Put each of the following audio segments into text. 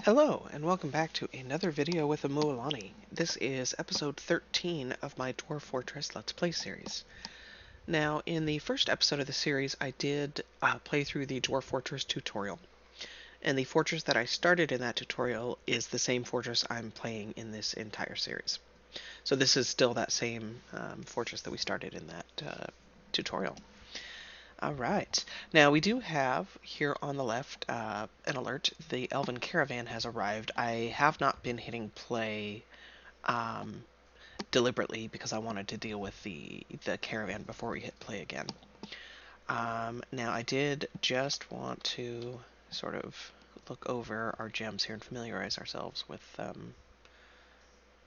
Hello, and welcome back to another video with Amualani. This is episode 13 of my Dwarf Fortress Let's Play series. Now, in the first episode of the series, I did play through the Dwarf Fortress tutorial. And the fortress that I started in that tutorial is the same fortress I'm playing in this entire series. So this is still that same fortress that we started in that tutorial. Alright, now we do have here on the left an alert. The Elven caravan has arrived. I have not been hitting play um, deliberately because I wanted to deal with the caravan before we hit play again. Now I did just want to sort of look over our gems here and familiarize ourselves with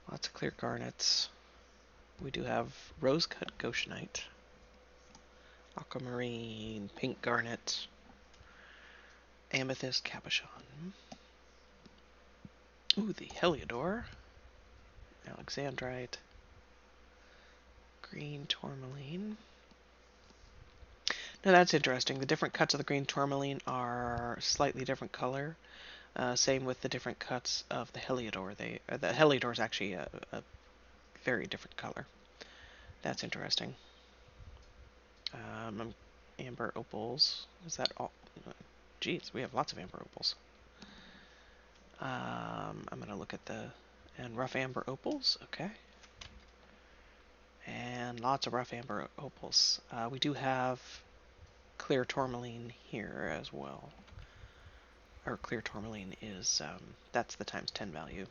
lots of clear garnets. We do have rose-cut goshenite, aquamarine, pink garnet, amethyst cabochon. Ooh, the Heliodor, alexandrite, green tourmaline. Now that's interesting. The different cuts of the green tourmaline are slightly different color. Same with the different cuts of the Heliodor. The Heliodor is actually a very different color. That's interesting. Amber opals. Is that all? Geez, we have lots of amber opals. I'm going to look at and rough amber opals. Okay. And lots of rough amber opals. We do have clear tourmaline here as well. Or clear tourmaline is, that's the times 10 value.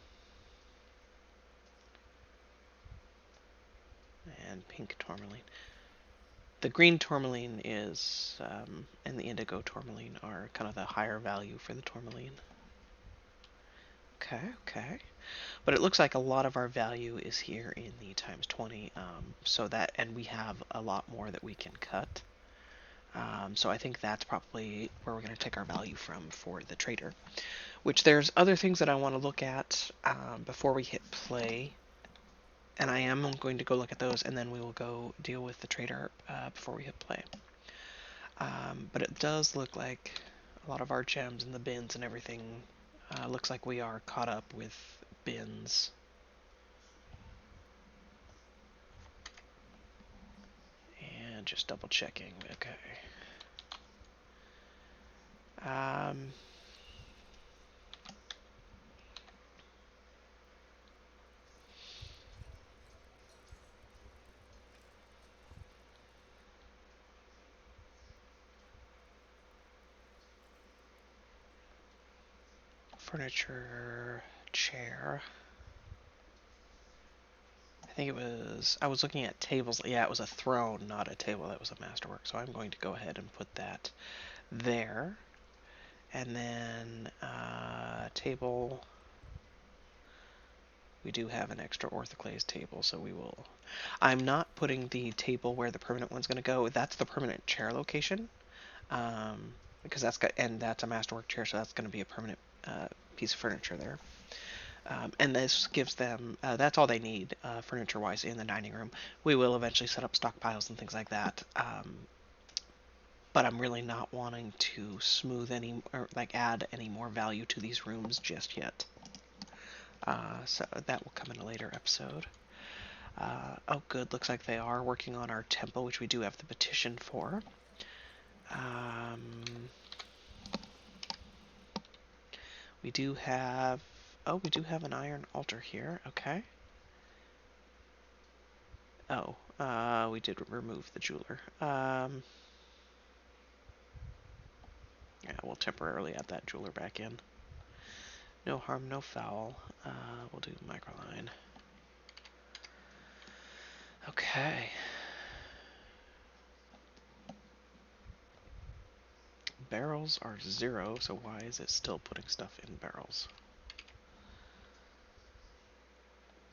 And pink tourmaline. The green tourmaline is, and the indigo tourmaline are kind of the higher value for the tourmaline. Okay. But it looks like a lot of our value is here in the times 20, and we have a lot more that we can cut. So I think that's probably where we're going to take our value from for the trader. Which there's other things that I want to look at before we hit play. And I am going to go look at those, and then we will go deal with the trader before we hit play. But it does look like a lot of our gems and the bins and everything looks like we are caught up with bins. And just double checking. Okay. Furniture, chair. I think I was looking at tables. Yeah, it was a throne, not a table. That was a masterwork. So I'm going to go ahead and put that there. And then table. We do have an extra orthoclase table, so we will. I'm not putting the table where the permanent one's going to go. That's the permanent chair location, because that's a masterwork chair, so that's going to be a permanent piece of furniture there. And this gives them, that's all they need furniture-wise in the dining room. We will eventually set up stockpiles and things like that. But I'm really not wanting to smooth or add any more value to these rooms just yet. So that will come in a later episode. Oh, good. Looks like they are working on our temple, which we do have the petition for. We do have... Oh, we do have an iron altar here. Okay. Oh, we did remove the jeweler. Yeah, we'll temporarily add that jeweler back in. No harm, no foul. We'll do microline. Okay. Barrels are 0, so why is it still putting stuff in barrels?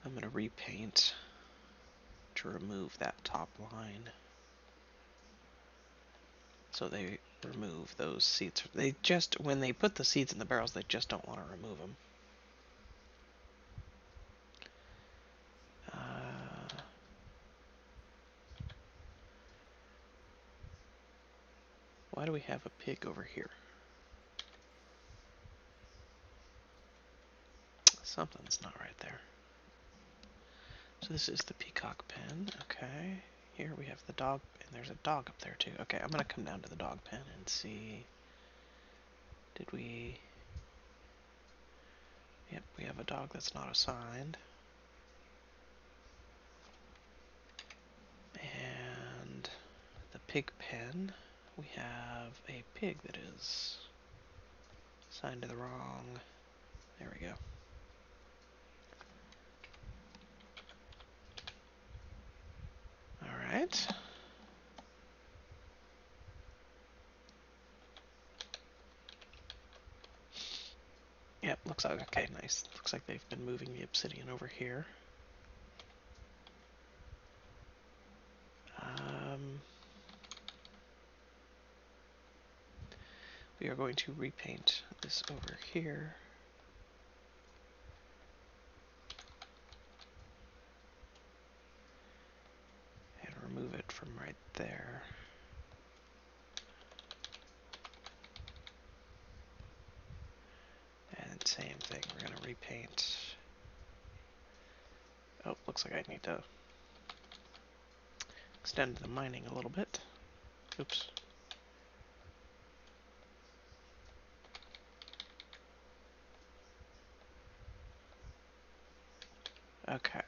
I'm going to repaint to remove that top line. So they remove those seeds. When they put the seeds in the barrels, they just don't want to remove them. Why do we have a pig over here? Something's not right there. So this is the peacock pen. Okay. Here we have the dog, and there's a dog up there too. Okay, I'm gonna come down to the dog pen and see. Did we... Yep, we have a dog that's not assigned. And the pig pen, we have a pig that is assigned to the wrong... There we go. Alright. Yep, looks like, okay, nice. Looks like they've been moving the obsidian over here. We are going to repaint this over here. And remove it from right there. And same thing, we're going to repaint. Oh, looks like I need to extend the mining a little bit. Oops. Okay.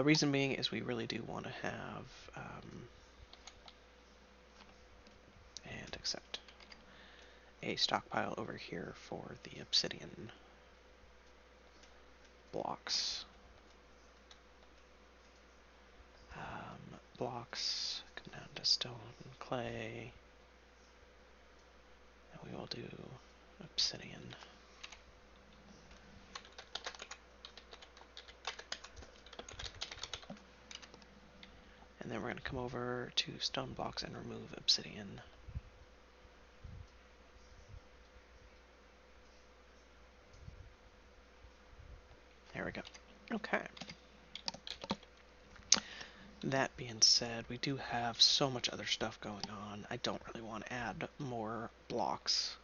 Reason being is we really do want to have, and accept, a stockpile over here for the obsidian blocks. Blocks, come down to stone and clay, and we will do obsidian. And then we're going to come over to stone blocks and remove obsidian. There we go. Okay. That being said, we do have so much other stuff going on. I don't really want to add more blocks.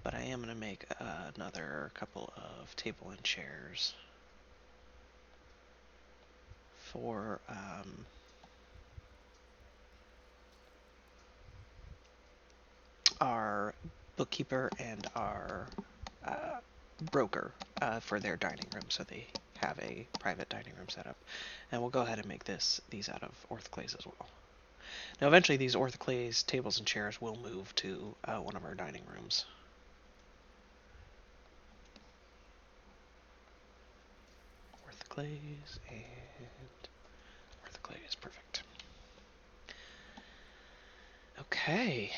But I am going to make another couple of table and chairs for our bookkeeper and our broker for their dining room, so they have a private dining room set up. And we'll go ahead and make these out of orthoclase as well. Now eventually these orthoclase tables and chairs will move to one of our dining rooms. Orthoclase and orthoclase, perfect. Okay.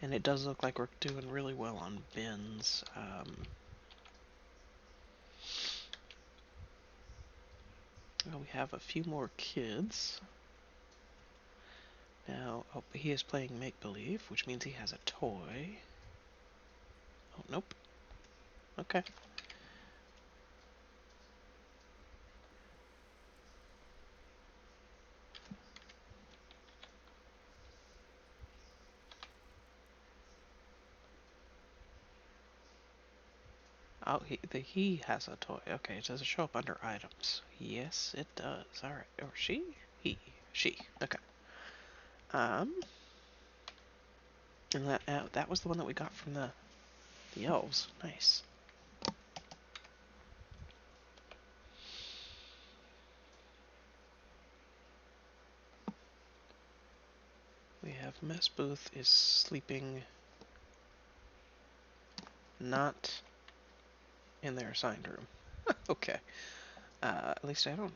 And it does look like we're doing really well on bins. Well, we have a few more kids. Now, oh, he is playing make-believe, which means he has a toy. Oh, nope. Okay. Oh, he has a toy. Okay, does it show up under items? Yes, it does. Alright. Or she? He. She. Okay. And that was the one that we got from the elves. Nice. We have Mess Booth is sleeping not in their assigned room. Okay. At least I don't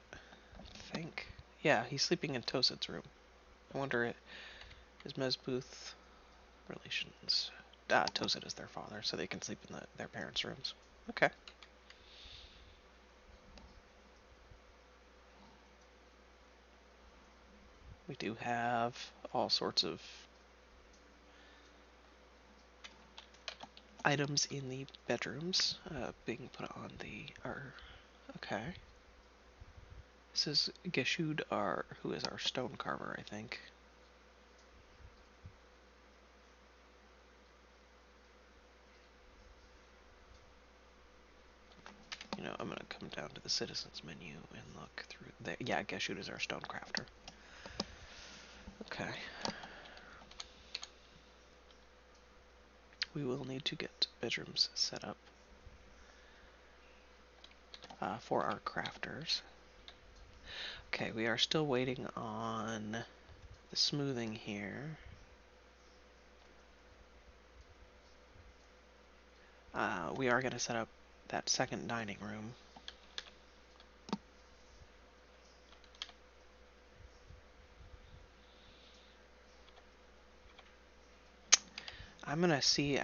think. Yeah, he's sleeping in Tosad's room. I wonder, is Mess Booth relations? Tosad is their father, so they can sleep in their parents' rooms. Okay. We do have all sorts of items in the bedrooms being put on the... okay. This is Geshud, who is our stone carver, I think. You know, I'm gonna come down to the citizens menu and look through there. Yeah, Geshud is our stone crafter. Okay. We will need to get bedrooms set up for our crafters. Okay, we are still waiting on the smoothing here. We are going to set up that second dining room. I'm going to see,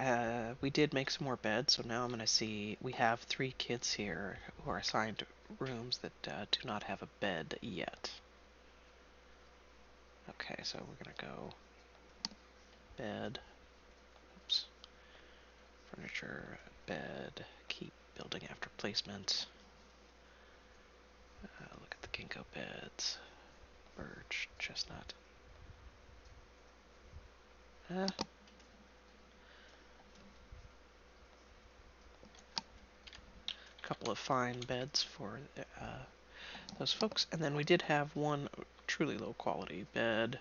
we did make some more beds, so now I'm going to see, we have 3 kids here who are assigned rooms that do not have a bed yet. Okay, so we're going to go bed, oops, furniture, bed, keep building after placement. Look at the ginkgo beds, birch, chestnut. Couple of fine beds for those folks, and then we did have one truly low quality bed,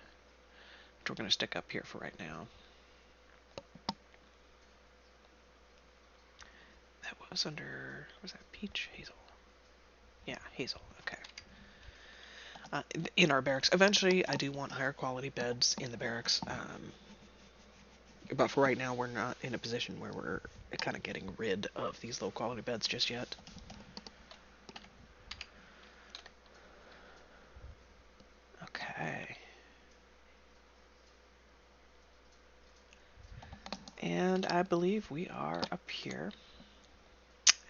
which we're going to stick up here for right now. That was under, was that peach? Hazel. Yeah, hazel, okay. In our barracks. Eventually, I do want higher quality beds in the barracks, but for right now, we're not in a position where we're kind of getting rid of these low quality beds just yet. Okay. And I believe we are up here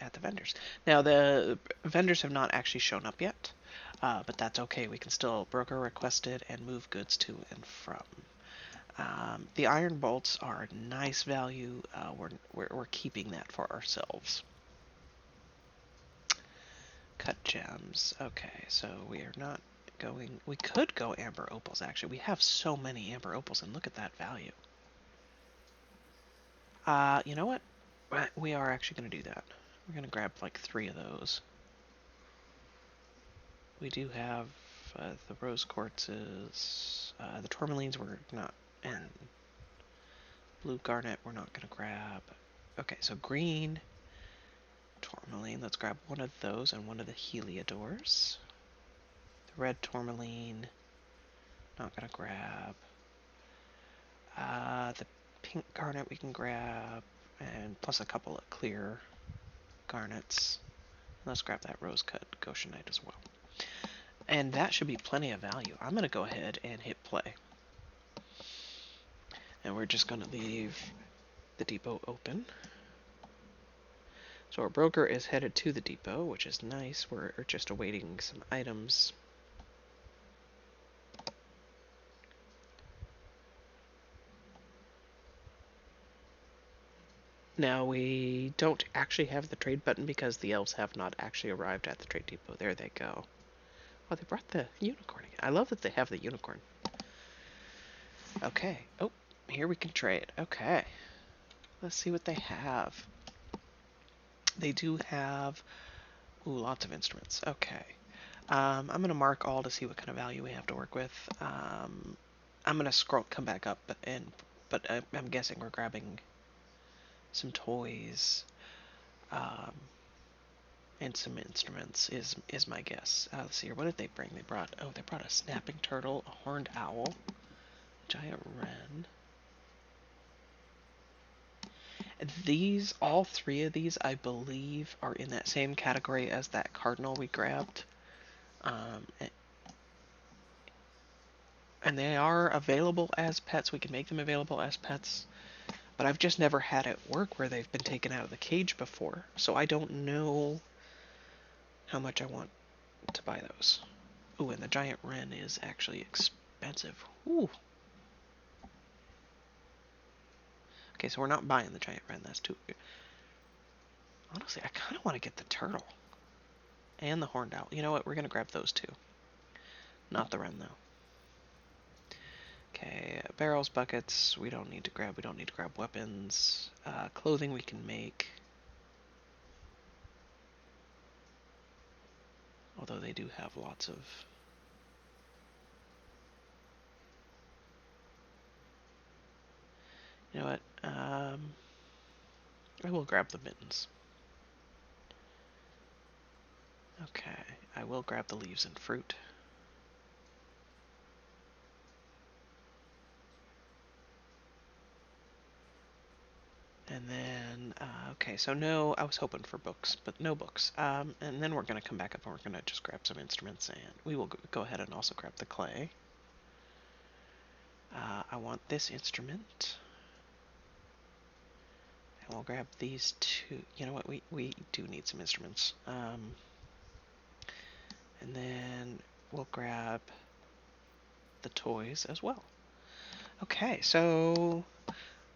at the vendors. Now, the vendors have not actually shown up yet, but that's okay. We can still broker request it and move goods to and from. The iron bolts are a nice value. We're keeping that for ourselves. Cut gems. Okay, so we are not going... We could go amber opals, actually. We have so many amber opals, and look at that value. You know what? We are actually going to do that. We're going to grab like 3 of those. We do have the rose quartzes. The tourmalines we're not... And blue garnet we're not going to grab. Okay, so green tourmaline. Let's grab one of those and one of the heliodors. The red tourmaline, not going to grab. The pink garnet we can grab, and plus a couple of clear garnets. Let's grab that rose-cut goshenite as well. And that should be plenty of value. I'm going to go ahead and hit play. And we're just going to leave the depot open. So our broker is headed to the depot, which is nice. We're just awaiting some items. Now, we don't actually have the trade button because the elves have not actually arrived at the trade depot. There they go. Oh, they brought the unicorn again. I love that they have the unicorn. Okay. Oh, here we can trade. Okay. Let's see what they have. They do have... Ooh, lots of instruments. Okay. I'm going to mark all to see what kind of value we have to work with. I'm going to come back up, but I'm guessing we're grabbing some toys and some instruments is my guess. Let's see here. What did they bring? They brought a snapping turtle, a horned owl, a giant wren. All 3 of these, I believe, are in that same category as that cardinal we grabbed. And they are available as pets. We can make them available as pets. But I've just never had it work where they've been taken out of the cage before. So I don't know how much I want to buy those. Ooh, and the giant wren is actually expensive. Ooh. Okay, so we're not buying the giant wren. That's too... Honestly, I kind of want to get the turtle. And the horned owl. You know what? We're going to grab those 2. Not the wren, though. Okay, barrels, buckets, we don't need to grab. We don't need to grab weapons. Clothing we can make. Although they do have lots of... You know what? I will grab the mittens. Okay, I will grab the leaves and fruit. And then, okay, so no, I was hoping for books, but no books. And then we're going to come back up and we're going to just grab some instruments, and we will go ahead and also grab the clay. I want this instrument. And we'll grab these two. You know what, we do need some instruments. And then we'll grab the toys as well. Okay, so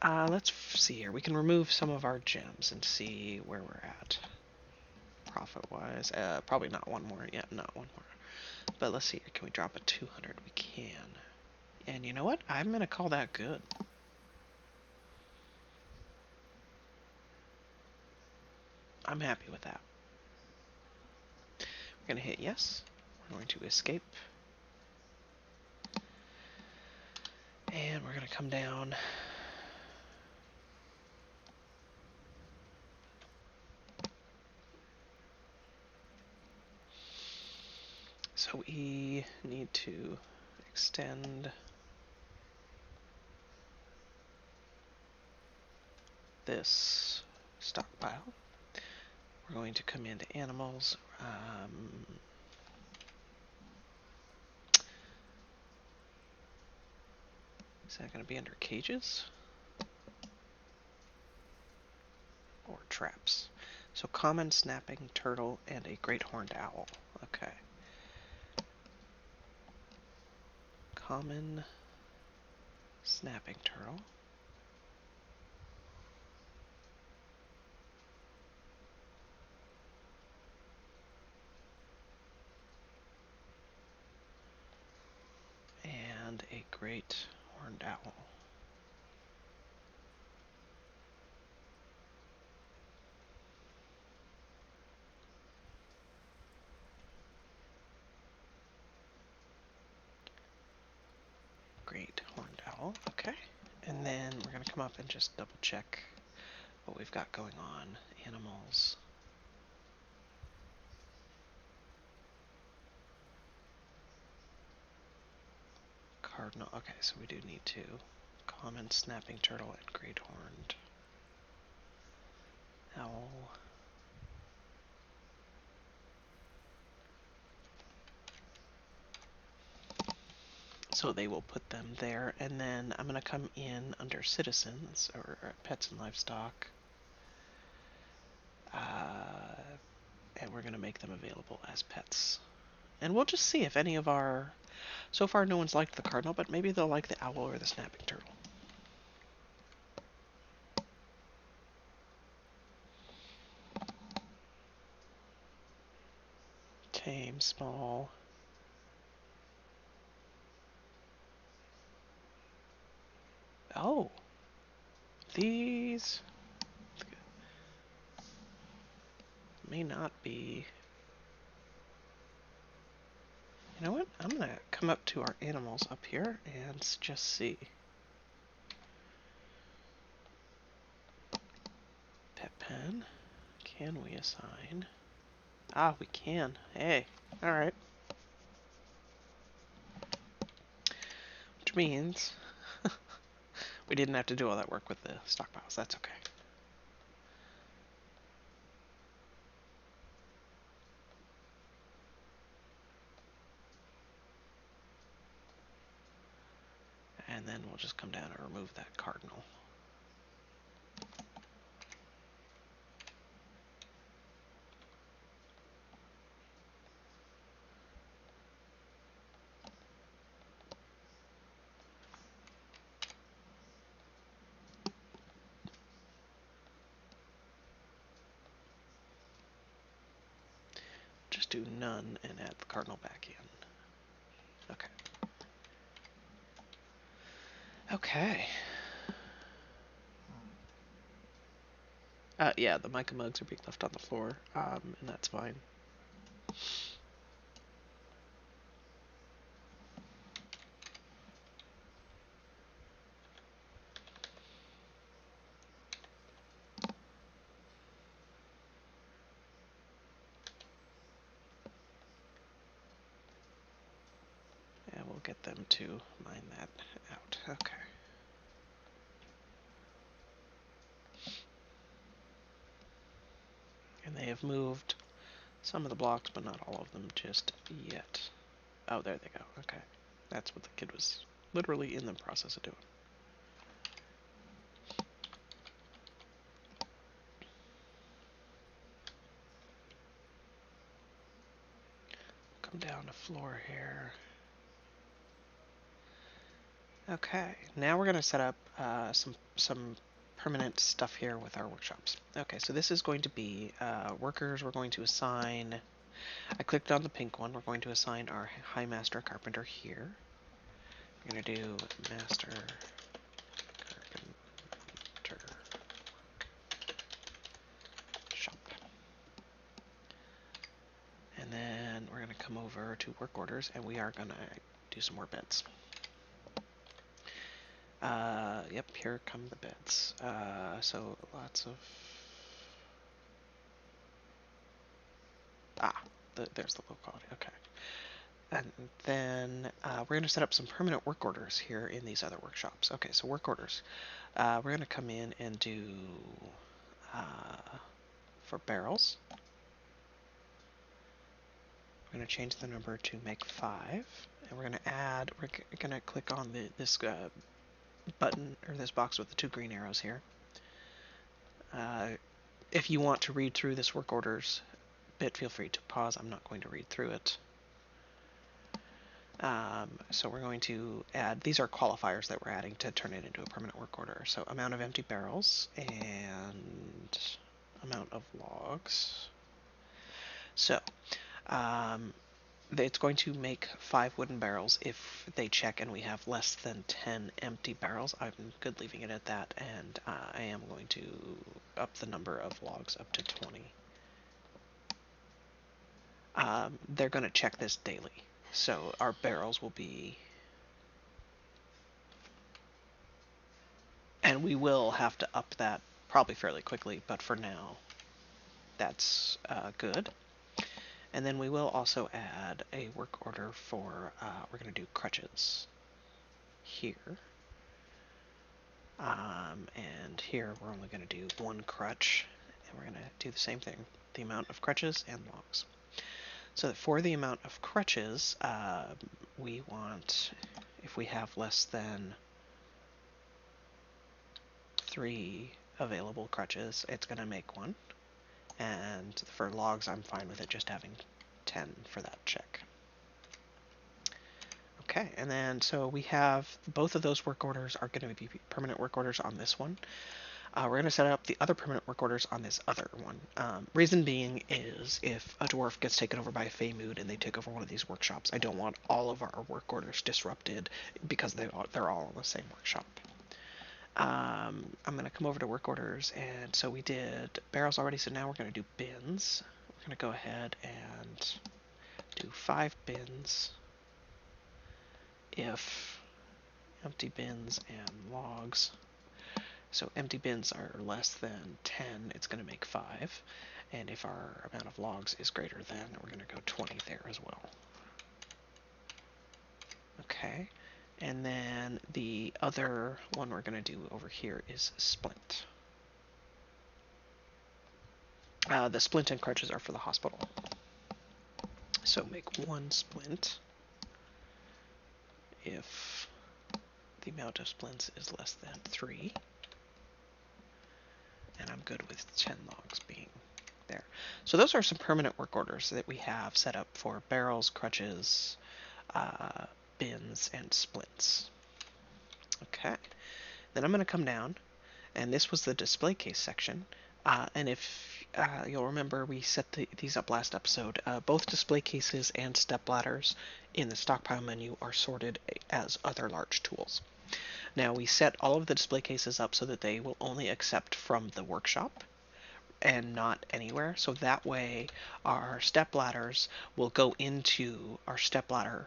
let's see here. We can remove some of our gems and see where we're at. Profit-wise, probably not one more. Yeah, not one more. But let's see. Can we drop a 200? We can. And you know what? I'm going to call that good. I'm happy with that. We're going to hit yes. We're going to escape. And we're going to come down. So we need to extend this stockpile. We're going to come into animals. Is that going to be under cages? Or traps? So common snapping turtle and a great horned owl. Okay. Common snapping turtle. And a great horned owl. Great horned owl, okay. And then we're going to come up and just double check what we've got going on. Animals. Cardinal, okay, so we do need two. Common snapping turtle and great horned owl. So they will put them there, and then I'm going to come in under citizens, or pets and livestock, and we're going to make them available as pets. And we'll just see if any of our... So far no one's liked the cardinal, but maybe they'll like the owl or the snapping turtle. Tame, small... Oh! These... may not be... You know what? I'm going to come up to our animals up here and just see. Pet pen. Can we assign? Ah, we can. Hey. Alright. Which means we didn't have to do all that work with the stockpiles. That's okay. And then we'll just come down and remove that cardinal. Just do none and add the cardinal back in. Okay. Yeah, the mica mugs are being left on the floor, and that's fine. And we'll get them to mine that out. Okay. And they have moved some of the blocks, but not all of them just yet. Oh, there they go. Okay. That's what the kid was literally in the process of doing. Come down to floor here. Okay, now we're going to set up some permanent stuff here with our workshops. Okay, so this is going to be workers. We're going to assign. I clicked on the pink one. We're going to assign our High Master Carpenter here. We're going to do Master Carpenter Shop. And then we're going to come over to work orders, and we are going to do some more beds. Yep, here come the beds. So lots of... there's the low quality, okay. And then we're going to set up some permanent work orders here in these other workshops. Okay, so work orders. We're going to come in and do, for barrels, we're going to change the number to make 5. And we're going to add, we're going to click on this button, or this box with the 2 green arrows here. If you want to read through this work orders bit, feel free to pause. I'm not going to read through it. So we're going to add, these are qualifiers that we're adding to turn it into a permanent work order. So amount of empty barrels and amount of logs. So it's going to make 5 wooden barrels if they check and we have less than 10 empty barrels. I'm good leaving it at that, and I am going to up the number of logs up to 20. They're going to check this daily. So our barrels will be, and we will have to up that probably fairly quickly, but for now, that's good. And then we will also add a work order for, we're going to do crutches here. And here we're only going to do 1 crutch, and we're going to do the same thing, the amount of crutches and logs. So that for the amount of crutches, we want, if we have less than 3 available crutches, it's going to make 1. And for logs, I'm fine with it just having 10 for that check. Okay, and then so we have both of those work orders are going to be permanent work orders on this one. We're going to set up the other permanent work orders on this other one. Reason being is if a dwarf gets taken over by a Fey Mood and they take over one of these workshops, I don't want all of our work orders disrupted because they're all in the same workshop. I'm going to come over to work orders, and so we did barrels already, so now we're going to do bins. We're going to go ahead and do 5 bins if empty bins and logs. So empty bins are less than 10, it's going to make 5. And if our amount of logs is greater than, we're going to go 20 there as well. Okay. And then the other one we're going to do over here is splint. The splint and crutches are for the hospital. So make 1 splint if the amount of splints is less than 3. And I'm good with 10 logs being there. So those are some permanent work orders that we have set up for barrels, crutches, bins, and splints. Okay, then I'm going to come down, and this was the display case section. And if you'll remember, we set these up last episode. Both display cases and step ladders in the stockpile menu are sorted as other large tools. Now we set all of the display cases up so that they will only accept from the workshop and not anywhere. So that way our step ladders will go into our step ladder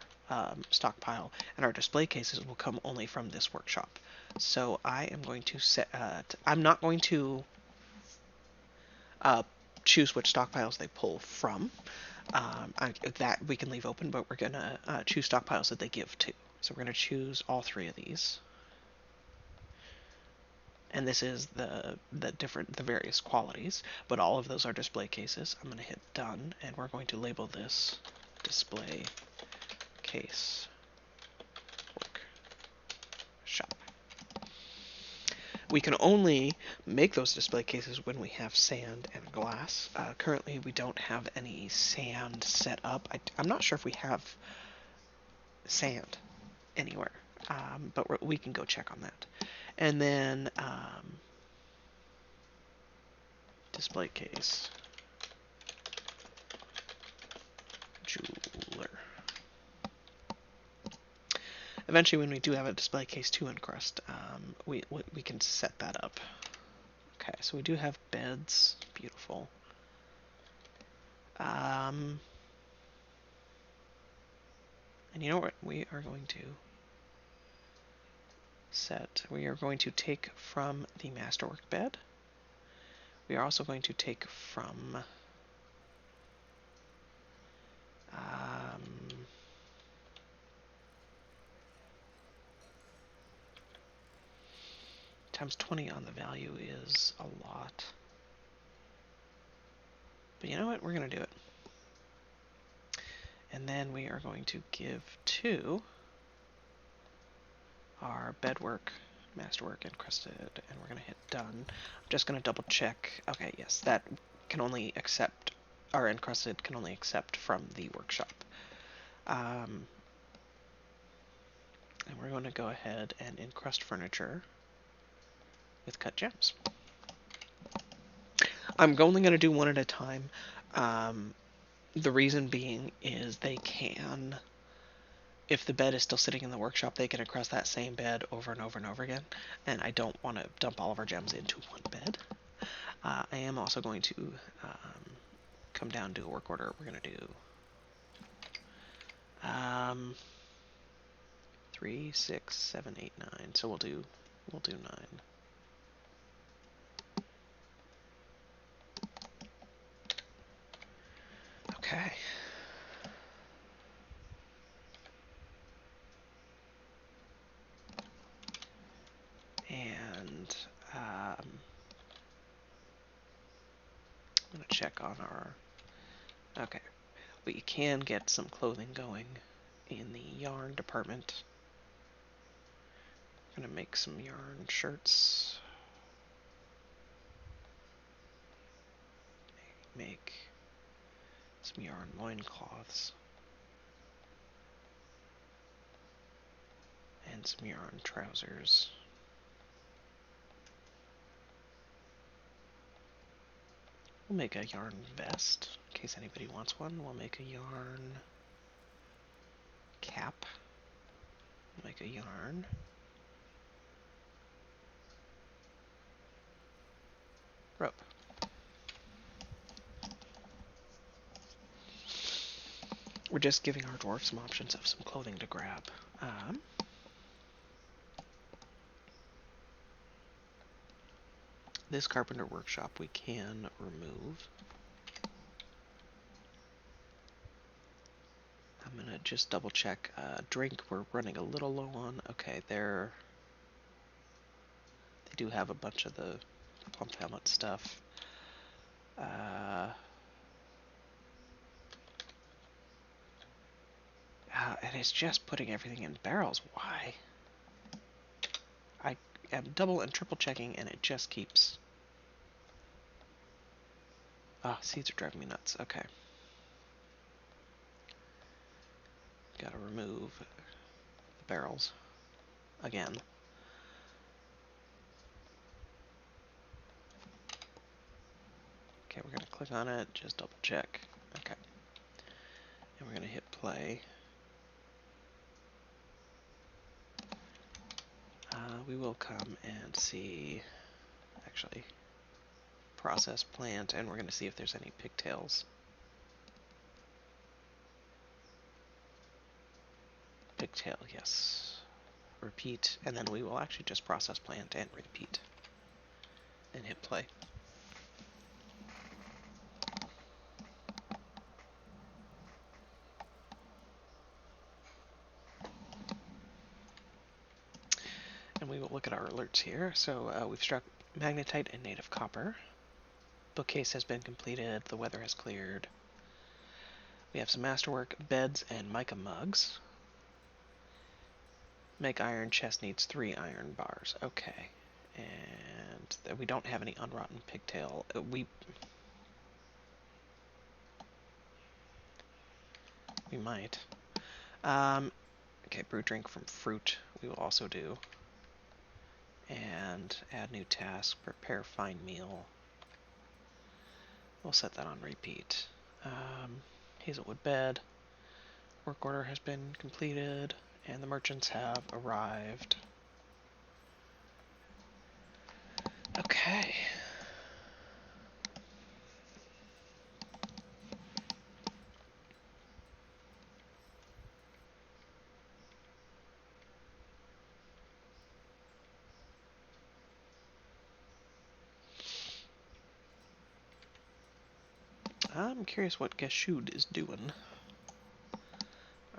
stockpile, and our display cases will come only from this workshop. So I am going to set, I'm not going to choose which stockpiles they pull from. That we can leave open, but we're going to choose stockpiles that they give to. So we're going to choose all three of these. And this is the various qualities, but all of those are display cases. I'm going to hit done, and we're going to label this display case workshop. We can only make those display cases when we have sand and glass. Currently, we don't have any sand set up. I'm not sure if we have sand anywhere, but we can go check on that. And then display case jeweler. Eventually, when we do have a display case to encrust, we can set that up. Okay, so we do have beds. Beautiful. And you know what we are going to set? We are going to take from the masterwork bed. We are also going to take from times 20 on the value is a lot. But you know what? We're going to do it. And then we are going to give to our bedwork, masterwork, encrusted, and we're going to hit done. I'm just going to double check. Okay, yes, that can only accept, our encrusted can only accept from the workshop. And we're going to go ahead and encrust furniture with cut gems. I'm only going to do one at a time. The reason being is they can, if the bed is still sitting in the workshop, they can encrust that same bed over and over and over again, and I don't want to dump all of our gems into one bed. I am also going to come down to a work order. We're going to do 3, 6, 7, 8, 9. So we'll do 9. Okay. And I'm going to check on our... Okay. We can get some clothing going in the yarn department. I'm going to make some yarn shirts. Make some yarn loincloths. And some yarn trousers. We'll make a yarn vest, in case anybody wants one. We'll make a yarn cap. We'll make a yarn rope. We're just giving our dwarf some options of some clothing to grab. This carpenter workshop we can remove. I'm gonna just double check. Drink we're running a little low on. Okay, they do have a bunch of the plump helmet stuff. And it's just putting everything in barrels. Why? I am double and triple checking and it just keeps... Ah, seeds are driving me nuts. Okay. Gotta remove the barrels again. Okay, we're gonna click on it, just double check. Okay. And we're gonna hit play. we will come and see, actually, process plant, and we're going to see if there's any pigtails. Pigtail, yes. Repeat, and then we will actually just process plant and repeat. And hit play. And we will look at our alerts here. So we've struck magnetite and native copper. Bookcase has been completed. The weather has cleared. We have some masterwork, beds, and mica mugs. Make iron chest needs 3 iron bars. Okay. And we don't have any unrotten pigtail. We might. Okay, brew drink from fruit we will also do. And add new task, prepare fine meal. We'll set that on repeat. Hazelwood bed. Work order has been completed, and the merchants have arrived. Okay. I'm curious what Gashud is doing.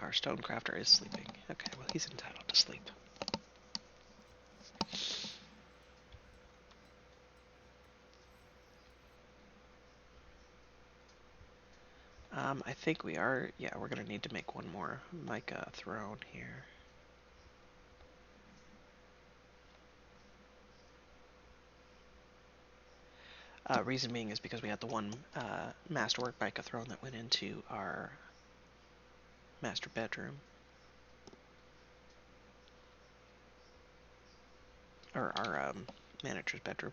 Our stonecrafter is sleeping. Okay, well, he's entitled to sleep. I think we are, yeah, we're going to need to make one more mica throne here. Reason being is because we had the one masterwork mica throne that went into our master bedroom. Or our manager's bedroom.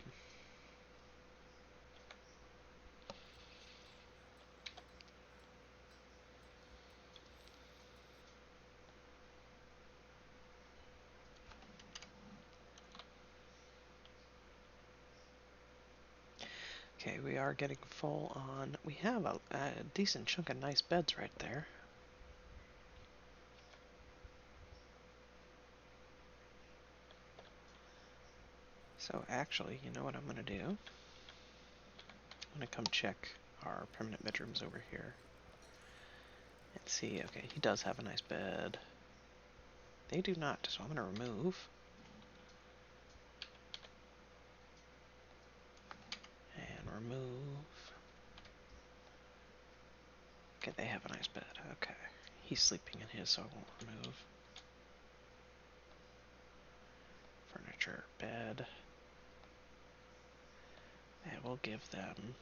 Okay, we are getting full on. We have a decent chunk of nice beds right there. So actually, you know what I'm going to do? I'm going to come check our permanent bedrooms over here. And see, okay, he does have a nice bed. They do not, so I'm going to remove. And remove. Okay, they have a nice bed. Okay. He's sleeping in his, so I won't remove. Furniture, bed. And we'll give them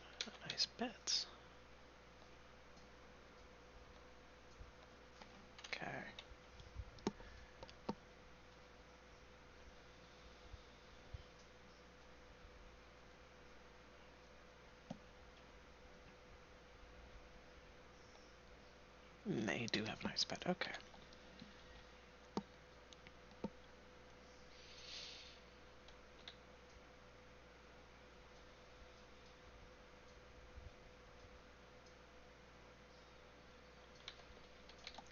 nice beds. Okay. They do have a nice bed. Okay.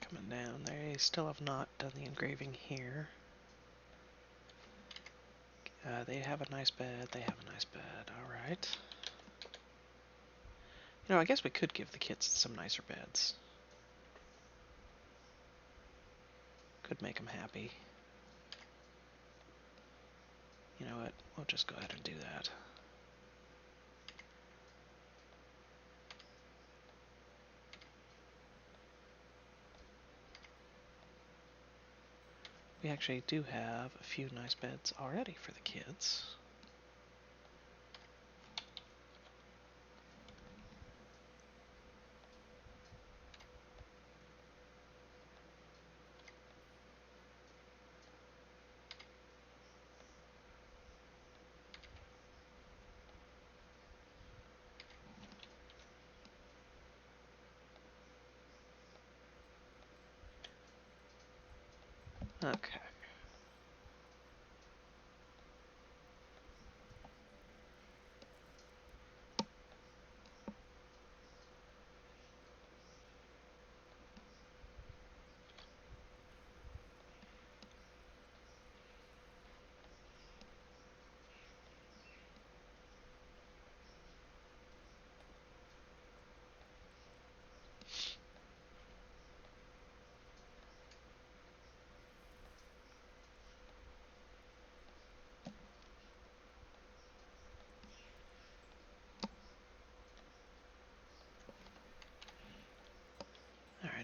Coming down, they still have not done the engraving here. They have a nice bed, they have a nice bed, alright. You know, I guess we could give the kids some nicer beds. Could make them happy. You know what, we'll just go ahead and do that. We actually do have a few nice beds already for the kids. Okay.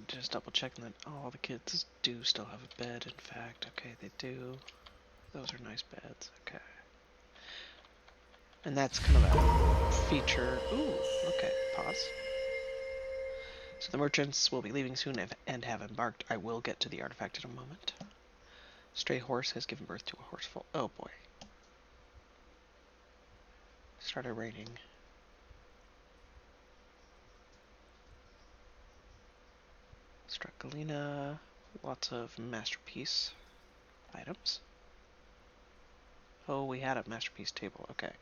just double checking that all the kids do still have a bed, in fact. Okay, they do. Those are nice beds. Okay. And that's kind of a feature. Ooh, okay, pause. So the merchants will be leaving soon and have embarked. I will get to the artifact in a moment. Stray horse has given birth to a horseful. Oh boy. Started raining. Struck Galena. Lots of masterpiece items. Oh, we had a masterpiece table. Okay.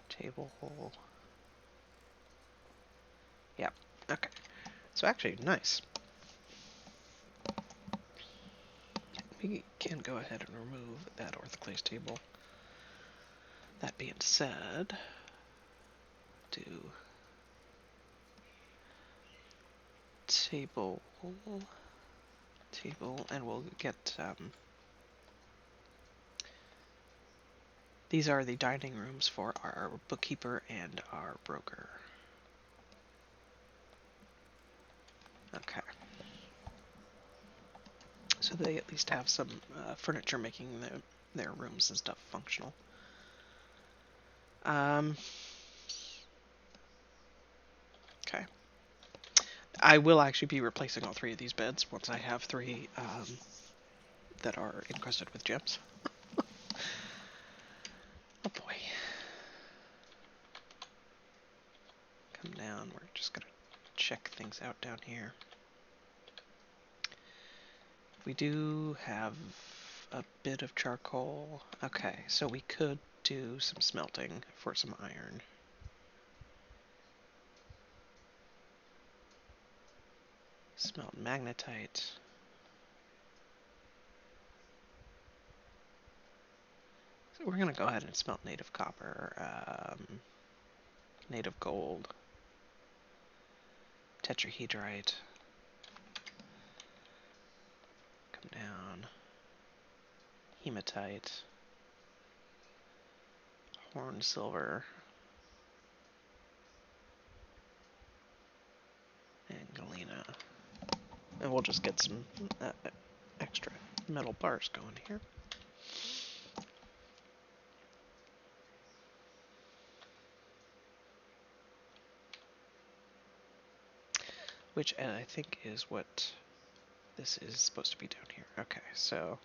Table. Yep. Okay. So actually, nice. We can go ahead and remove that orthoclase table. That being said, do table, and we'll get, these are the dining rooms for our bookkeeper and our broker. Okay. So they at least have some furniture making their rooms and stuff functional. Okay. I will actually be replacing all 3 of these beds once I have 3 that are encrusted with gems. Oh boy. Come down. We're just gonna check things out down here. We do have a bit of charcoal. Okay, so we could do some smelting for some iron. Smelt magnetite. So we're going to go ahead and smelt native copper, native gold, tetrahedrite. Come down. Hematite. Horn silver. And galena. And we'll just get some extra metal bars going here. Which I think is what this is supposed to be down here. Okay, so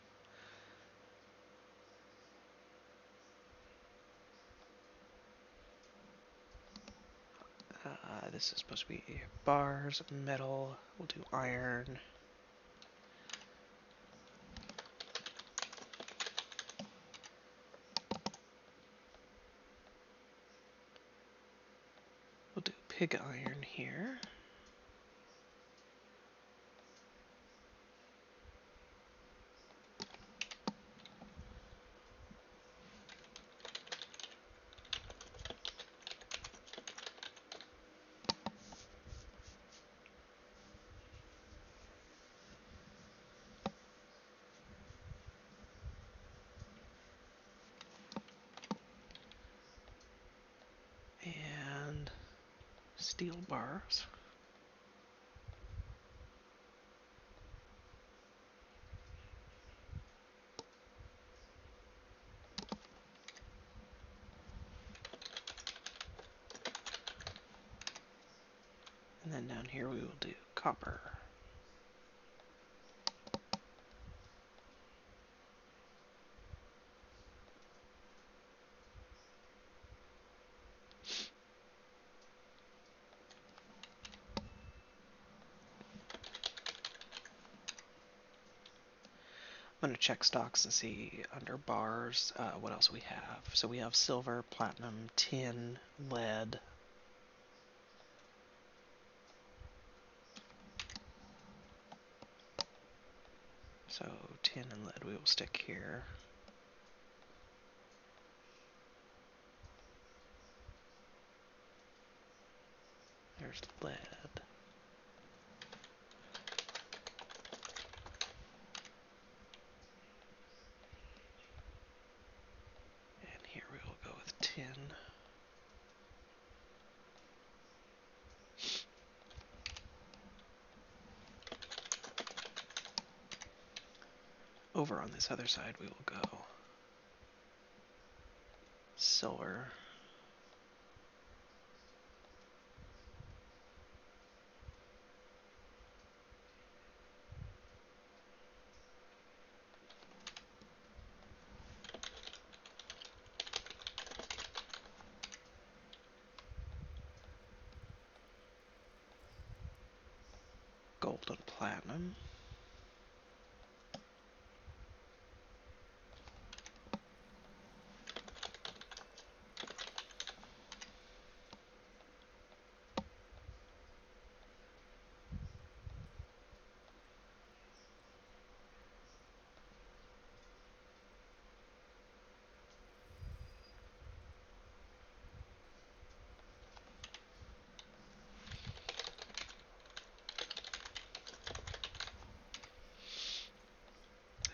this is supposed to be bars, metal. We'll do iron. We'll do pig iron here. And steel bars. And then down here we will do copper. I'm going to check stocks and see under bars what else we have. So we have silver, platinum, tin, lead. So tin and lead we will stick here. There's lead. tin. Over on this other side we will go silver. Gold and platinum.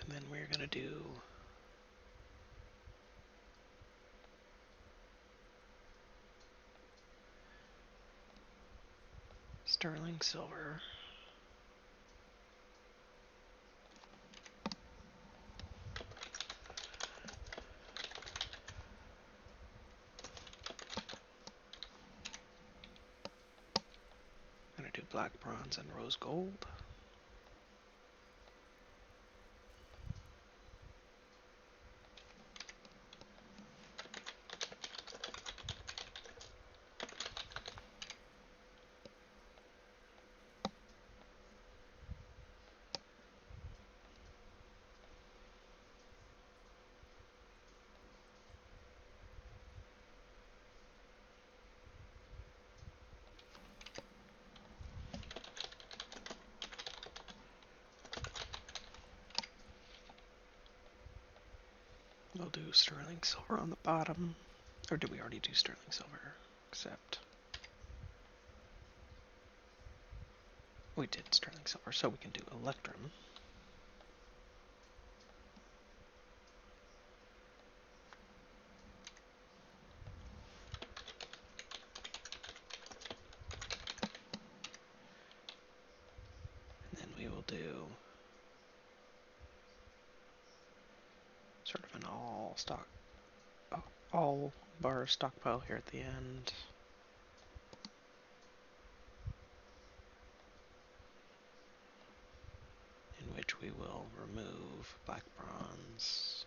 And then we're going to do sterling silver. I'm going to do black bronze and rose gold. We'll do sterling silver on the bottom. Or did we already do sterling silver? Except we did sterling silver, so we can do electrum. And then we will do sort of an all bar stockpile here at the end. In which we will remove black bronze,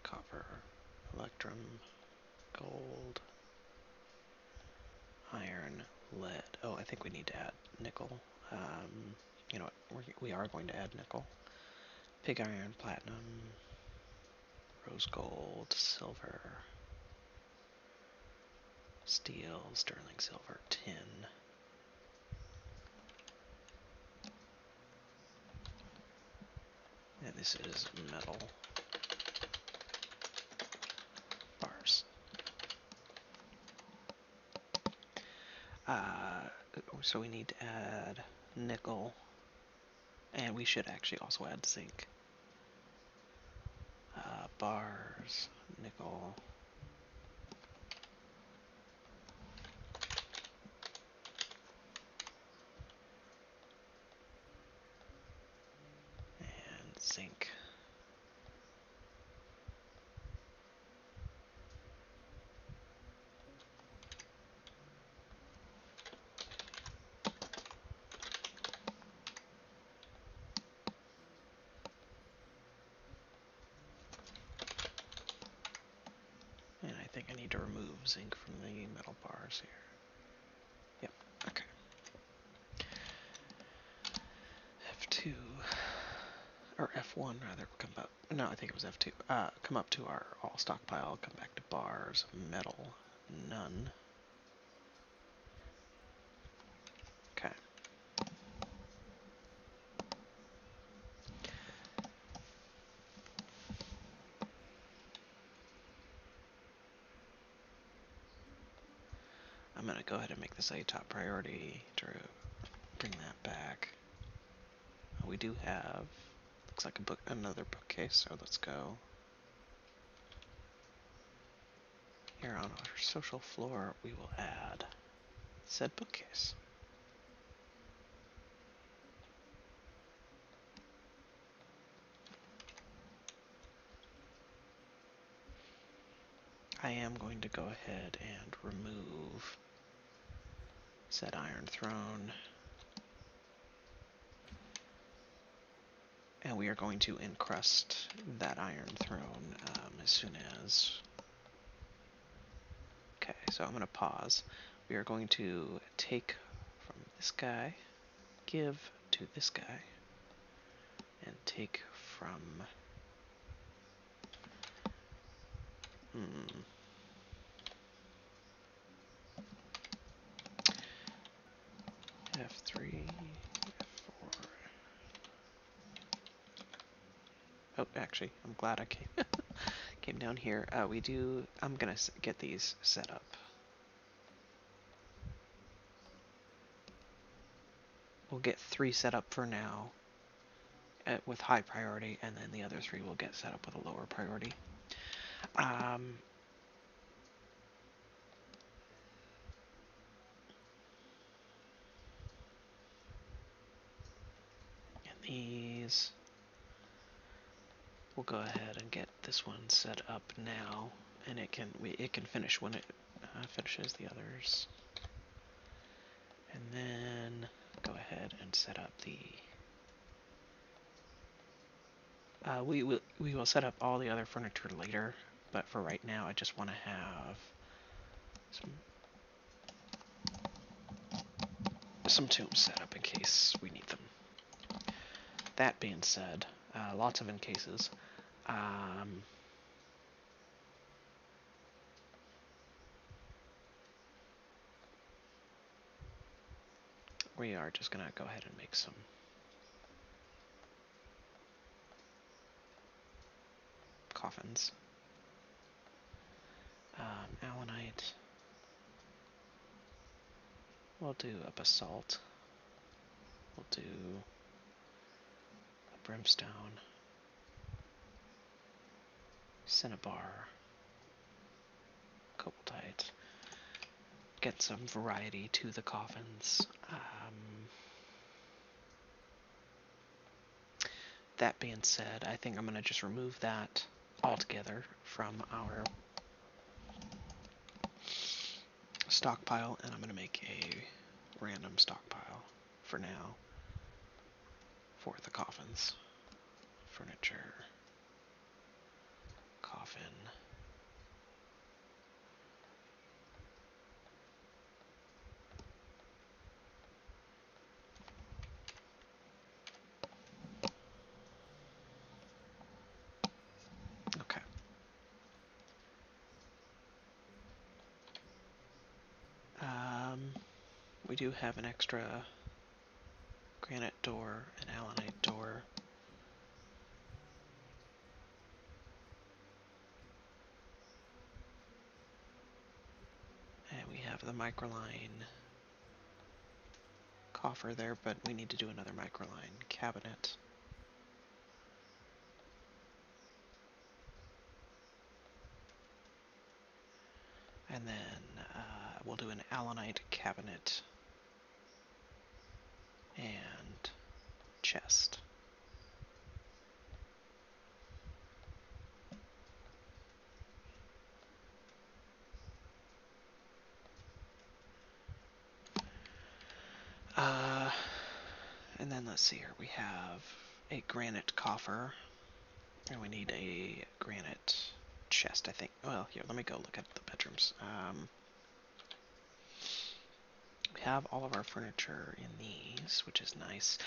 copper, electrum, gold, iron, lead. Oh, I think we need to add nickel. You know what? We are going to add nickel. Pig iron, platinum, rose gold, silver, steel, sterling silver, tin. And this is metal bars. So we need to add nickel, and we should actually also add zinc. Bars, nickel, and zinc. And I think I need to remove zinc from the metal bars here. Yep, okay. F2, or F1 rather, come up. No, I think it was F2. Come up to our all stockpile, come back to bars, metal, none. Okay. I'm going to go ahead and make this a top priority to bring that back. We do have, looks like another bookcase, so let's go. Here on our social floor, we will add said bookcase. I am going to go ahead and remove said iron throne. And we are going to encrust that iron throne as soon as... Okay, so I'm going to pause. We are going to take from this guy, give to this guy, and take from... F3, F4... Oh, actually, I'm glad I came down here. I'm going to get these set up. We'll get 3 set up for now with high priority, and then the other 3 will get set up with a lower priority. And these, we'll go ahead and get this one set up now, and it can finish when it finishes the others. And then go ahead and set up the... we will set up all the other furniture later, but for right now I just want to have some tombs set up in case we need them. That being said, lots of in cases. We are just going to go ahead and make some coffins. Allanite. We'll do a basalt. We'll do a brimstone. Cinnabar. Cobalt. Get some variety to the coffins. That being said, I think I'm going to just remove that altogether from our stockpile, and I'm going to make a random stockpile for now for the coffins. Furniture. Coffin. Okay. We do have an extra granite door, an allanite door. And we have the microline coffer there, but we need to do another microline cabinet. And then we'll do an allanite cabinet and chest. And then let's see here, we have a granite coffer, and we need a granite chest, I think. Well, here, let me go look at the bedrooms. We have all of our furniture in these, which is nice.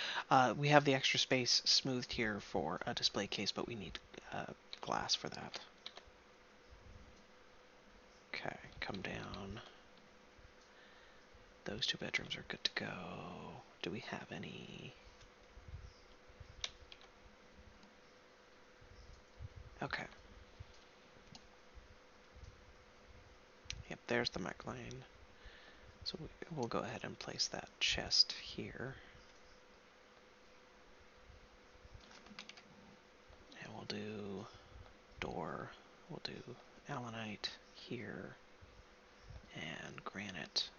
We have the extra space smoothed here for a display case, but we need glass for that. Okay, come down. Those 2 bedrooms are good to go. Do we have any? Okay. Yep, there's the microline. So we'll go ahead and place that chest here. And we'll do door we'll do allanite here and granite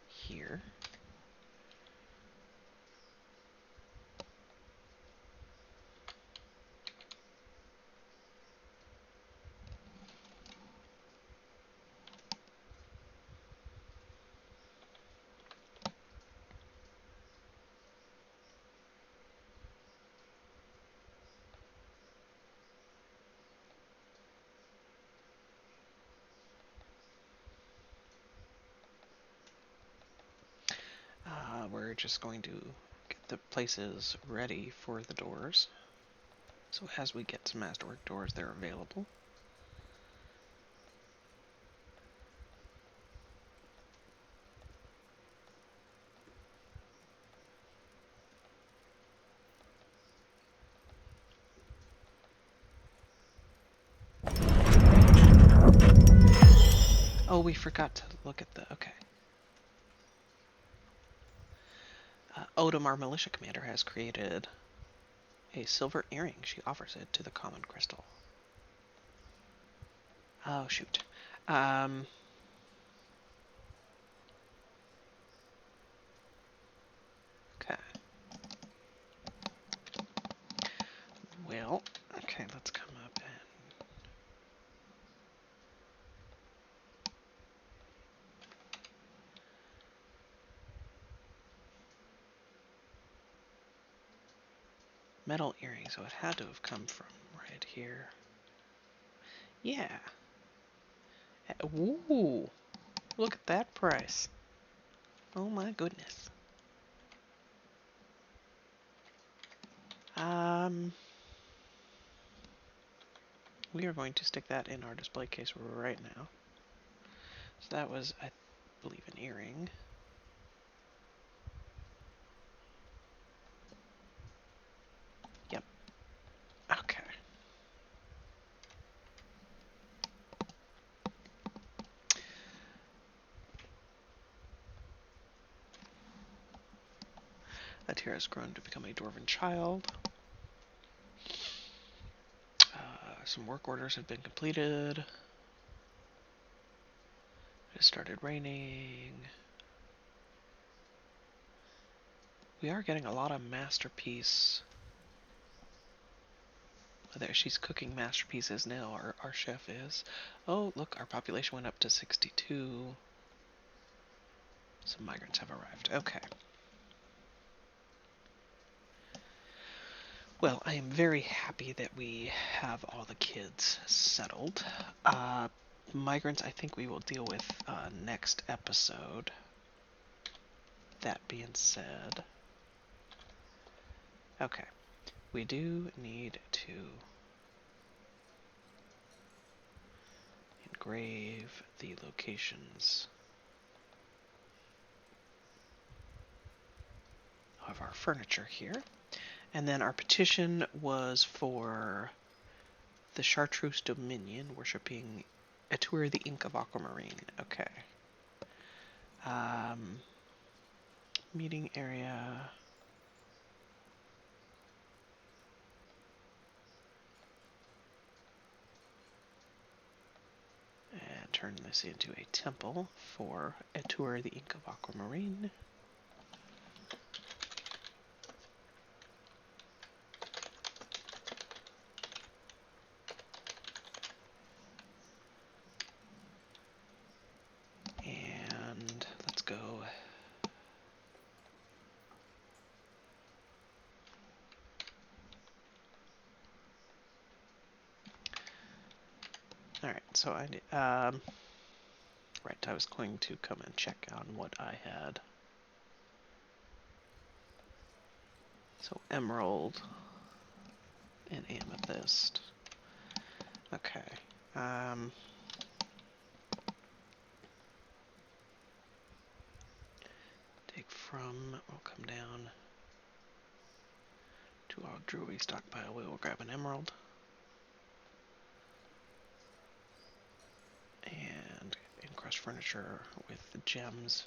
here. We're just going to get the places ready for the doors. So as we get some masterwork doors, they're available. Oh, we forgot to look at the... Okay. Odom, our militia commander, has created a silver earring. She offers it to the common crystal. Oh, shoot. Okay. Well, okay, let's come up and... Metal earring, so it had to have come from right here. Yeah. Ooh, look at that price. Oh my goodness. We are going to stick that in our display case right now. So that was, I believe, an earring. Yep. Okay. Atira has grown to become a dwarven child. Some work orders have been completed. It has started raining. We are getting a lot of masterpiece. There, she's cooking masterpieces now, our chef is. Oh, look, our population went up to 62. Some migrants have arrived. Okay. Well, I am very happy that we have all the kids settled. Migrants, I think we will deal with next episode. That being said, okay, we do need to engrave the locations of our furniture here. And then our petition was for the Chartreuse Dominion, worshipping Etur, the Ink of Aquamarine. Okay. Meeting area. And turn this into a temple for Etur, the Ink of Aquamarine. And let's go. Alright, so right, I was going to come and check on what I had. So emerald and amethyst. Okay. Take from, we'll come down to our jewelry stockpile. We will grab an emerald. And encrust furniture with the gems.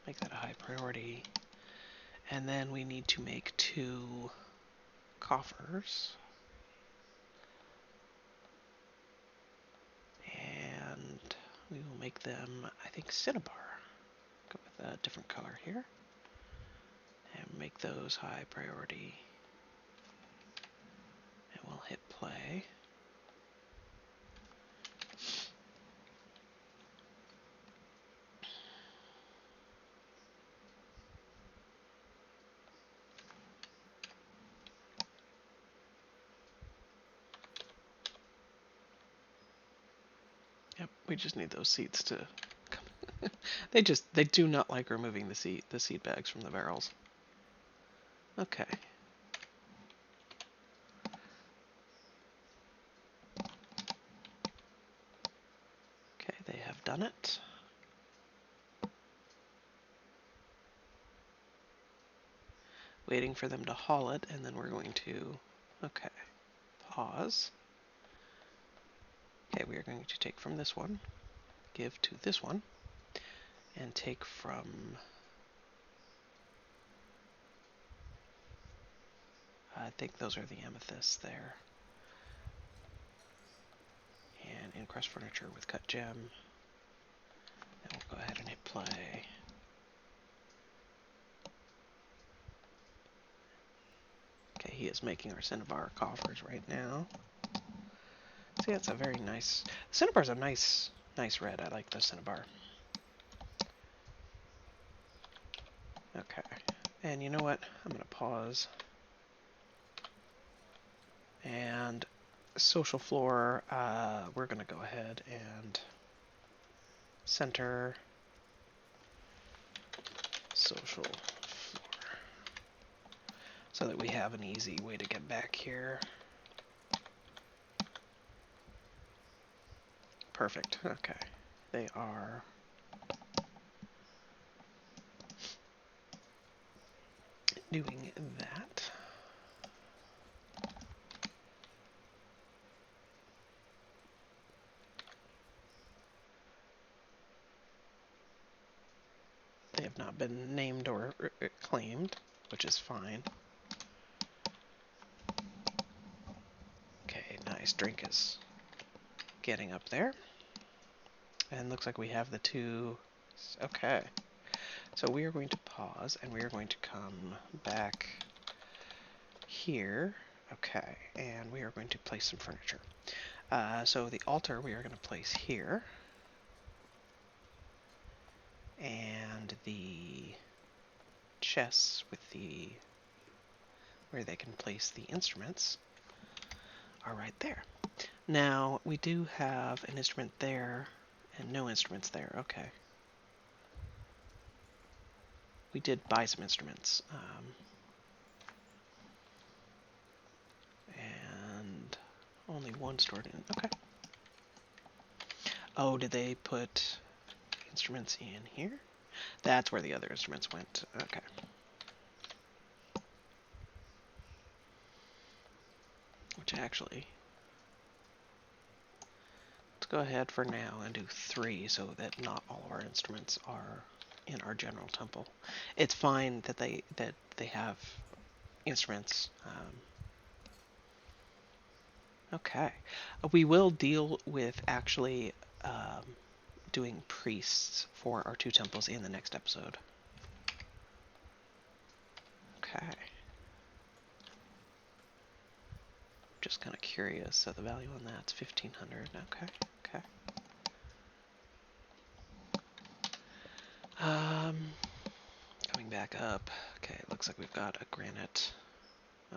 Make that a high priority. And then we need to make 2 coffers. make them, I think, cinnabar. Go with a different color here. And make those high priority. And we'll hit play. Yep, we just need those seeds to come. they do not like removing the seed bags from the barrels. Okay. Okay, they have done it. Waiting for them to haul it, and then we're going to, okay, pause. Okay, we are going to take from this one, give to this one, and take from, I think those are the amethysts there. And encrust furniture with cut gem. And we'll go ahead and hit play. Okay, he is making our cinnabar coffers right now. See, that's a very nice... Cinnabar's a nice red. I like the cinnabar. Okay. And you know what? I'm going to pause. And social floor, we're going to go ahead and center social floor so that we have an easy way to get back here. Perfect. Okay. They are doing that. They have not been named or claimed, which is fine. Okay, nice. Drink is getting up there. And looks like we have the two. Okay. So we are going to pause, and we are going to come back here. Okay, and we are going to place some furniture. So the altar we are going to place here. And the chests with the where they can place the instruments are right there. Now we do have an instrument there and no instruments there. Okay. We did buy some instruments. And only one stored in. Okay. Oh, did they put instruments in here? That's where the other instruments went. Okay. Which actually, let's go ahead for now and do 3 so that not all of our instruments are in our general temple. It's fine that they have instruments. Okay. We will deal with actually doing priests for our 2 temples in the next episode. Okay. Just kind of curious. So the value on that's 1,500. Okay. Okay. Coming back up. Okay, it looks like we've got a granite.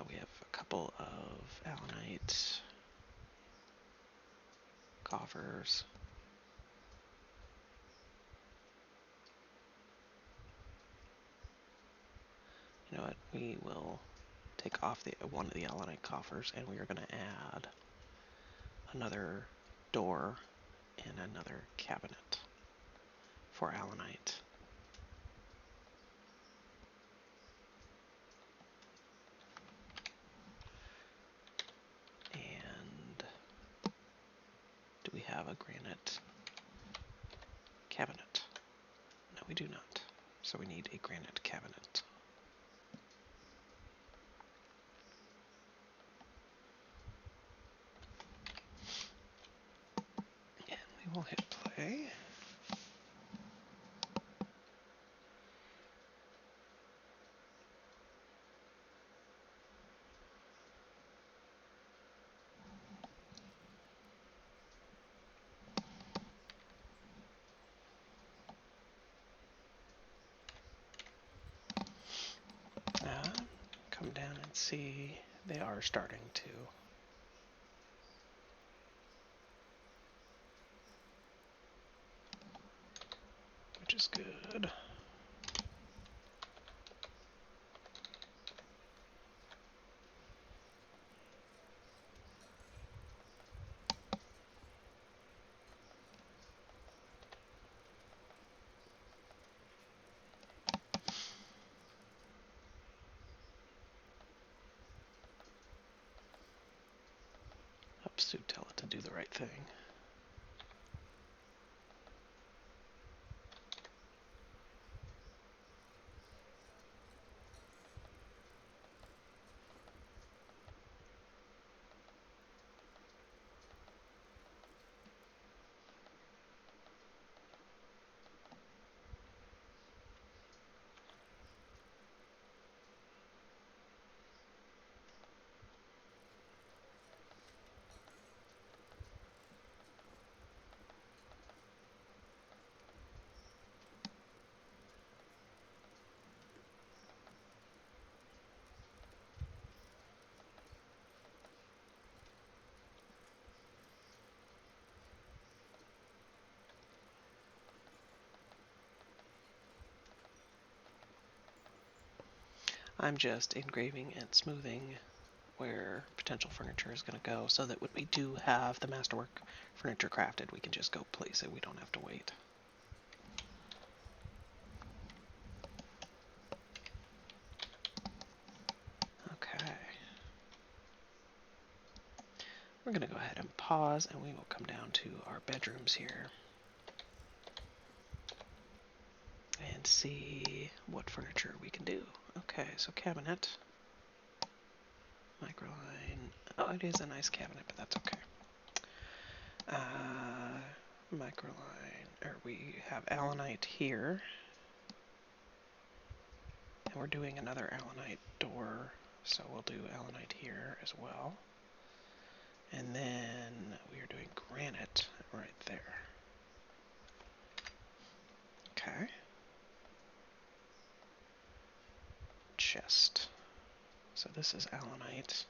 We have a couple of allanite coffers. You know what? We will take off one of the allanite coffers, and we are going to add another door and another cabinet for allanite. And do we have a granite cabinet? No, we do not. So we need a granite cabinet. And we will hit play. come down and see. They are starting to. Which is good. Helps to tell it to do the right thing. I'm just engraving and smoothing where potential furniture is going to go so that when we do have the masterwork furniture crafted, we can just go place it. We don't have to wait. Okay. We're going to go ahead and pause and we will come down to our bedrooms here and see what furniture we can do. Okay, so cabinet. Microline. Oh, it is a nice cabinet, but that's okay. Microline, or we have allanite here. And we're doing another allanite door, so we'll do allanite here as well. And then we are doing granite right there. Okay. Chest. So this is allanite.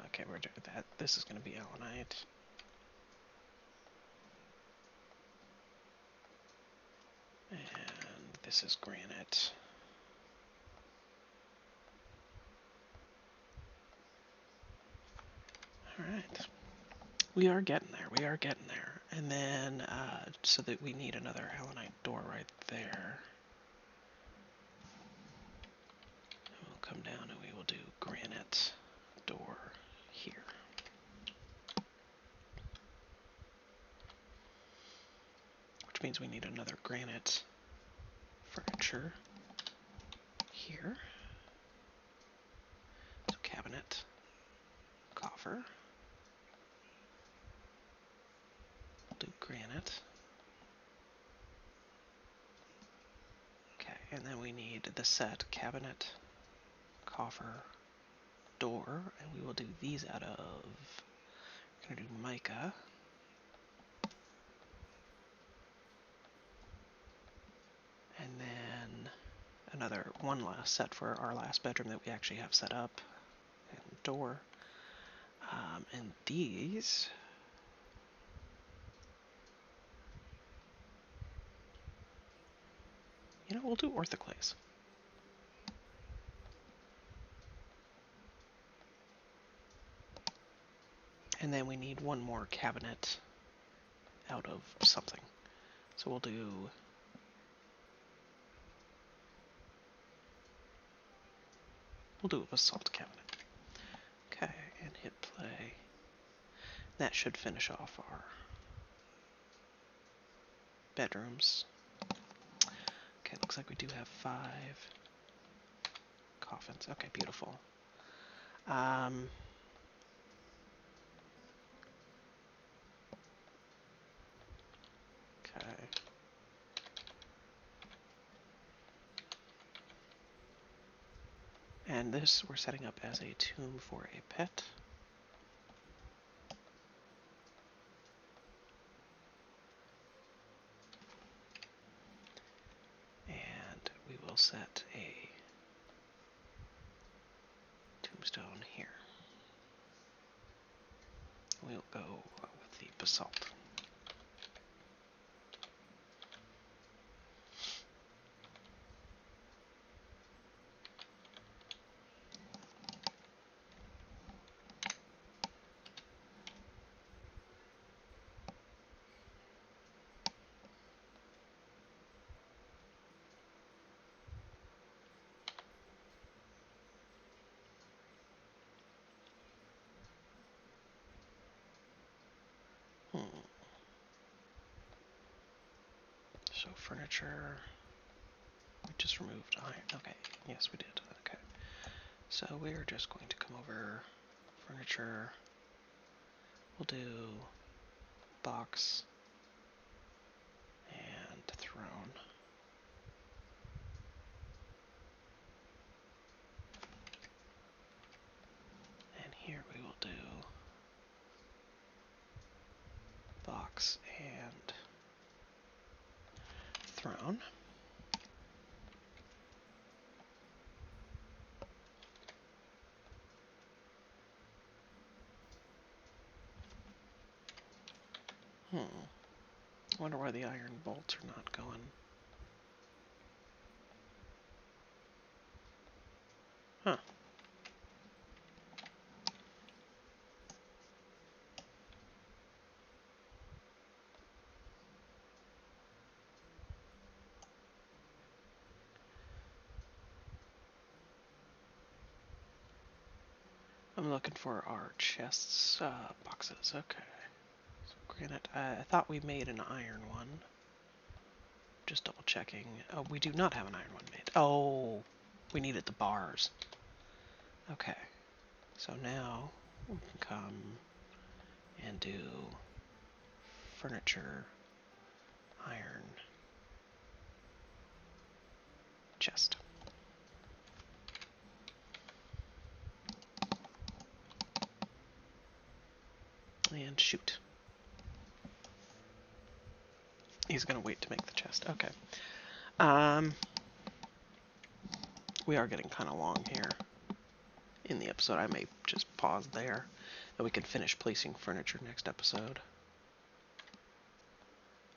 Okay, we're doing that. This is going to be allanite. And this is granite. Alright. We are getting there. We are getting there. And then, so that we need another allanite door right there. And we'll come down and we will do granite door here. Which means we need another granite furniture here. So cabinet, coffer. We'll do granite. Okay, and then we need the set cabinet, coffer, door, and we will do these out of, we're going to do mica. And then one last set for our last bedroom that we actually have set up, and door. And these, we'll do orthoclase. And then we need one more cabinet out of something. So we'll do a basalt cabinet. Okay, and hit play. That should finish off our bedrooms. Okay, looks like we do have 5 coffins. Okay, beautiful. Okay. And this we're setting up as a tomb for a pet. limestone here. We'll go with the basalt. So furniture, we just removed iron. Okay, yes we did. Okay, so we're just going to come over furniture. We'll do box and throne. And here we will do box and throne. I wonder why the iron bolts are not going. Huh. I'm looking for our chests, boxes. Okay. So granite. I thought we made an iron one. Just double checking. Oh, we do not have an iron one made. Oh, we needed the bars. Okay. So now we can come and do furniture, iron, chest. And shoot. He's gonna wait to make the chest. Okay. We are getting kind of long here in the episode. I may just pause there, and we can finish placing furniture next episode.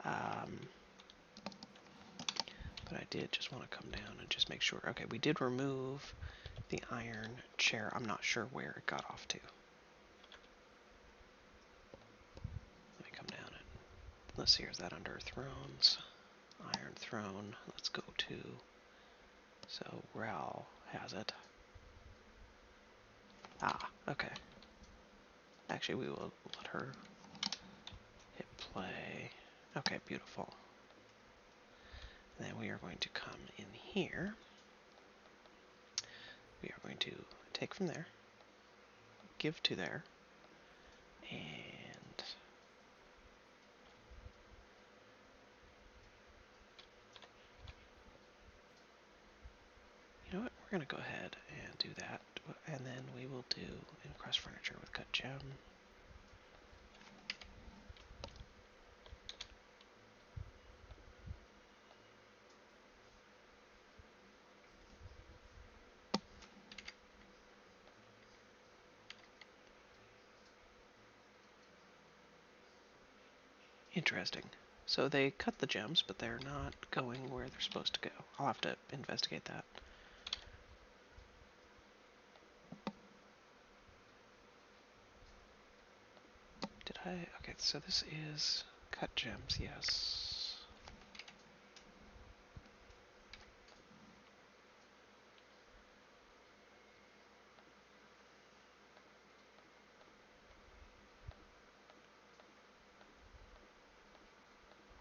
But I did just want to come down and just make sure. Okay, we did remove the iron chair. I'm not sure where it got off to. Let me come down and let's see, is that under thrones? Iron throne. Let's go to, so Ral has it. Ah, okay. Actually, we will let her hit play. Okay, beautiful. Then we are going to come in here. We are going to take from there, give to there, and you know what? We're going to go ahead and do that, and then we will do encrust furniture with cut gem. Interesting. So they cut the gems, but they're not going where they're supposed to go. I'll have to investigate that. Did I? Okay, so this is cut gems, yes.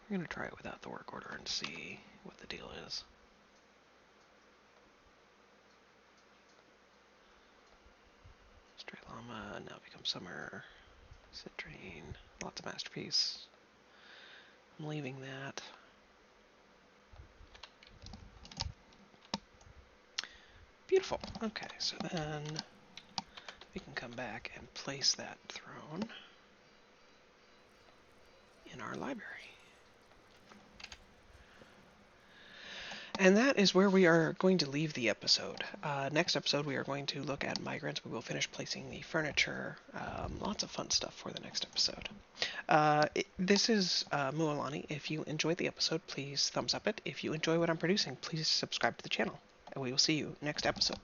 We're going to try it without the work order and see what the deal is. Stray llama now becomes summer. Citrine, lots of masterpiece. I'm leaving that. Beautiful. Okay, so then we can come back and place that throne in our library. And that is where we are going to leave the episode. Next episode, we are going to look at migrants. We will finish placing the furniture. Lots of fun stuff for the next episode. This is Mualani. If you enjoyed the episode, please thumbs up it. If you enjoy what I'm producing, please subscribe to the channel. And we will see you next episode.